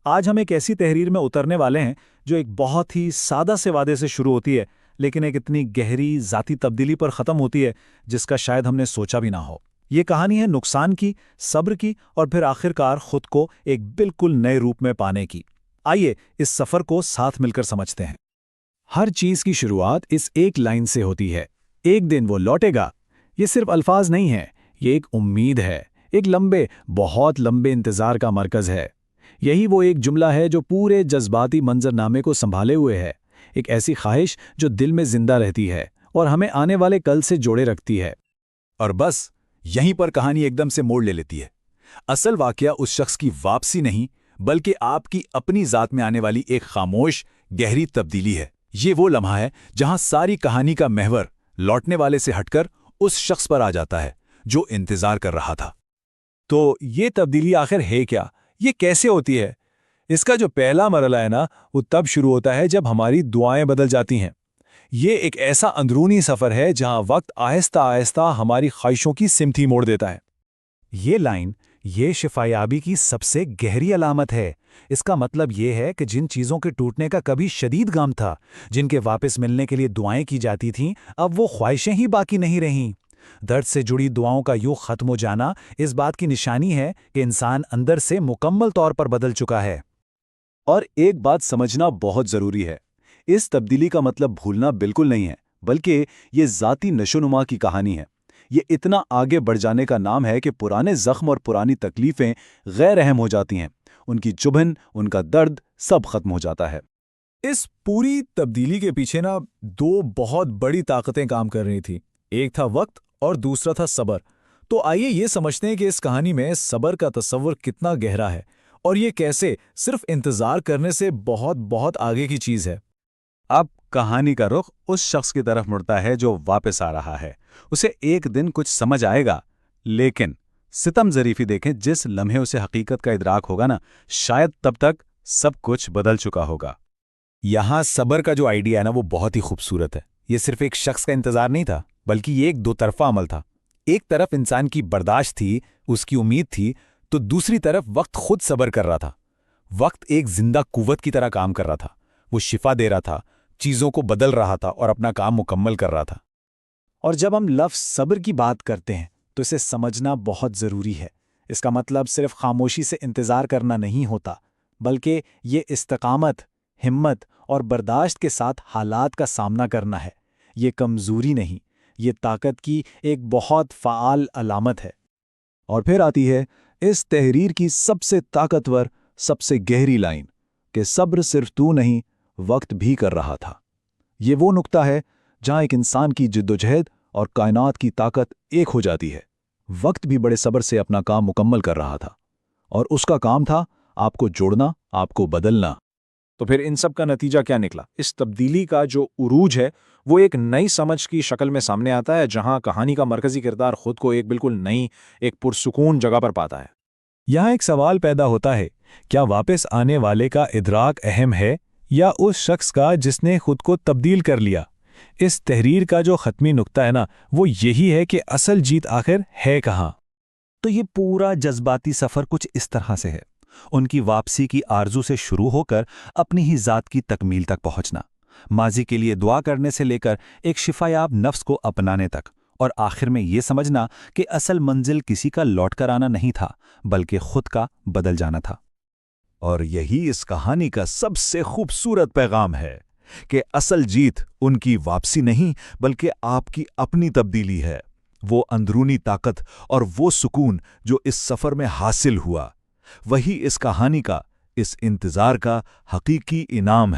آج ہم ایک ایسی تحریر میں اترنے والے ہیں جو ایک بہت ہی سادہ سے وعدے سے شروع ہوتی ہے، لیکن ایک اتنی گہری ذاتی تبدیلی پر ختم ہوتی ہے جس کا شاید ہم نے سوچا بھی نہ ہو۔ یہ کہانی ہے نقصان کی، صبر کی، اور پھر آخرکار خود کو ایک بالکل نئے روپ میں پانے کی۔ آئیے اس سفر کو ساتھ مل کر سمجھتے ہیں۔ ہر چیز کی شروعات اس ایک لائن سے ہوتی ہے، ایک دن وہ لوٹے گا۔ یہ صرف الفاظ نہیں ہیں، یہ ایک امید ہے، ایک لمبے، بہت لمبے انتظار کا مرکز ہے۔ یہی وہ ایک جملہ ہے جو پورے جذباتی منظرنامے کو سنبھالے ہوئے ہے، ایک ایسی خواہش جو دل میں زندہ رہتی ہے اور ہمیں آنے والے کل سے جوڑے رکھتی ہے۔ اور بس یہیں پر کہانی ایک دم سے موڑ لے لیتی ہے۔ اصل واقعہ اس شخص کی واپسی نہیں، بلکہ آپ کی اپنی ذات میں آنے والی ایک خاموش، گہری تبدیلی ہے۔ یہ وہ لمحہ ہے جہاں ساری کہانی کا محور لوٹنے والے سے ہٹ کر اس شخص پر آ جاتا ہے جو انتظار کر رہا تھا۔ تو یہ تبدیلی آخر ہے کیا؟ یہ کیسے ہوتی ہے؟ اس کا جو پہلا مرحلہ ہے نا، وہ تب شروع ہوتا ہے جب ہماری دعائیں بدل جاتی ہیں۔ یہ ایک ایسا اندرونی سفر ہے جہاں وقت آہستہ آہستہ ہماری خواہشوں کی سمت ہی موڑ دیتا ہے۔ یہ لائن، یہ شفایابی کی سب سے گہری علامت ہے۔ اس کا مطلب یہ ہے کہ جن چیزوں کے ٹوٹنے کا کبھی شدید غم تھا، جن کے واپس ملنے کے لیے دعائیں کی جاتی تھیں، اب وہ خواہشیں ہی باقی نہیں رہیں۔ درد سے جڑی دعاؤں کا یوں ختم ہو جانا اس بات کی نشانی ہے کہ انسان اندر سے مکمل طور پر بدل چکا ہے۔ اور ایک بات سمجھنا بہت ضروری ہے، اس تبدیلی کا مطلب بھولنا بالکل نہیں ہے، بلکہ یہ ذاتی نشوونما کی کہانی ہے۔ یہ اتنا آگے بڑھ جانے کا نام ہے کہ پرانے زخم اور پرانی تکلیفیں غیر اہم ہو جاتی ہیں، ان کی چبھن، ان کا درد، سب ختم ہو جاتا ہے۔ اس پوری تبدیلی کے پیچھے دو بہت بڑی طاقتیں کام کر رہی تھیں، ایک تھا وقت اور دوسرا تھا صبر۔ تو آئیے یہ سمجھتے ہیں کہ اس کہانی میں صبر کا تصور کتنا گہرا ہے، اور یہ کیسے صرف انتظار کرنے سے بہت بہت آگے کی چیز ہے۔ اب کہانی کا رخ اس شخص کی طرف مڑتا ہے جو واپس آ رہا ہے۔ اسے ایک دن کچھ سمجھ آئے گا، لیکن ستم ظریفی دیکھیں، جس لمحے اسے حقیقت کا ادراک ہوگا نا، شاید تب تک سب کچھ بدل چکا ہوگا۔ یہاں صبر کا جو آئیڈیا ہے نا، وہ بہت ہی خوبصورت ہے۔ یہ صرف ایک شخص کا انتظار نہیں تھا، بلکہ یہ ایک دو طرفہ عمل تھا۔ ایک طرف انسان کی برداشت تھی، اس کی امید تھی، تو دوسری طرف وقت خود صبر کر رہا تھا۔ وقت ایک زندہ قوت کی طرح کام کر رہا تھا، وہ شفا دے رہا تھا، چیزوں کو بدل رہا تھا اور اپنا کام مکمل کر رہا تھا۔ اور جب ہم لفظ صبر کی بات کرتے ہیں تو اسے سمجھنا بہت ضروری ہے۔ اس کا مطلب صرف خاموشی سے انتظار کرنا نہیں ہوتا، بلکہ یہ استقامت، ہمت اور برداشت کے ساتھ حالات کا سامنا کرنا ہے۔ یہ کمزوری نہیں، یہ طاقت کی ایک بہت فعال علامت ہے۔ اور پھر آتی ہے اس تحریر کی سب سے طاقتور، سب سے گہری لائن کہ صبر صرف تو نہیں، وقت بھی کر رہا تھا۔ یہ وہ نقطہ ہے جہاں ایک انسان کی جدوجہد اور کائنات کی طاقت ایک ہو جاتی ہے۔ وقت بھی بڑے صبر سے اپنا کام مکمل کر رہا تھا، اور اس کا کام تھا آپ کو جوڑنا، آپ کو بدلنا۔ تو پھر ان سب کا نتیجہ کیا نکلا؟ اس تبدیلی کا جو عروج ہے وہ ایک نئی سمجھ کی شکل میں سامنے آتا ہے، جہاں کہانی کا مرکزی کردار خود کو ایک بالکل نئی، ایک پرسکون جگہ پر پاتا ہے۔ یہاں ایک سوال پیدا ہوتا ہے، کیا واپس آنے والے کا ادراک اہم ہے یا اس شخص کا جس نے خود کو تبدیل کر لیا؟ اس تحریر کا جو ختمی نقطہ ہے نا، وہ یہی ہے کہ اصل جیت آخر ہے کہاں؟ تو یہ پورا جذباتی سفر کچھ اس طرح سے ہے، ان کی واپسی کی آرزو سے شروع ہو کر اپنی ہی ذات کی تکمیل تک پہنچنا، ماضی کے لیے دعا کرنے سے لے کر ایک شفایاب نفس کو اپنانے تک، اور آخر میں یہ سمجھنا کہ اصل منزل کسی کا لوٹ کر آنا نہیں تھا، بلکہ خود کا بدل جانا تھا۔ اور یہی اس کہانی کا سب سے خوبصورت پیغام ہے کہ اصل جیت ان کی واپسی نہیں، بلکہ آپ کی اپنی تبدیلی ہے۔ وہ اندرونی طاقت اور وہ سکون جو اس سفر میں حاصل ہوا، وہی اس کہانی کا، اس انتظار کا حقیقی انعام ہے۔